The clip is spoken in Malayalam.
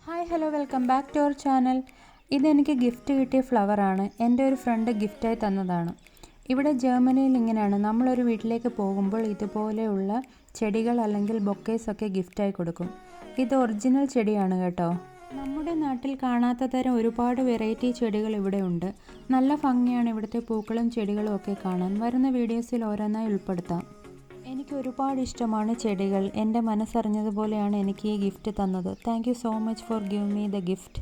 Hi hello welcome back to our channel. ഇതെനിക്ക് ഗിഫ്റ്റ് കിട്ടിയ ഫ്ലവറാണ്. എൻ്റെ ഒരു ഫ്രണ്ട് ഗിഫ്റ്റായി തന്നതാണ്. ഇവിടെ ജർമ്മനിയിൽ ഇങ്ങനെയാണ്, നമ്മളൊരു വീട്ടിലേക്ക് പോകുമ്പോൾ ഇതുപോലെയുള്ള ചെടികൾ അല്ലെങ്കിൽ ബൊക്കേസൊക്കെ ഗിഫ്റ്റായി കൊടുക്കും. ഇത് ഒറിജിനൽ ചെടിയാണ് കേട്ടോ. നമ്മുടെ നാട്ടിൽ കാണാത്ത തരം ഒരുപാട് വെറൈറ്റി ചെടികൾ ഇവിടെ ഉണ്ട്. നല്ല ഭംഗിയാണ് ഇവിടുത്തെ പൂക്കളും ചെടികളും ഒക്കെ കാണാൻ. വരുന്ന വീഡിയോസിൽ ഓരോന്നായി ഉൾപ്പെടുത്താം. എനിക്ക് ഒരുപാട് ഇഷ്ടമാണ് ചെടികൾ. എൻ്റെ മനസ്സറിഞ്ഞതുപോലെയാണ് എനിക്ക് ഈ ഗിഫ്റ്റ് തന്നത്. Thank you so much for giving me the gift.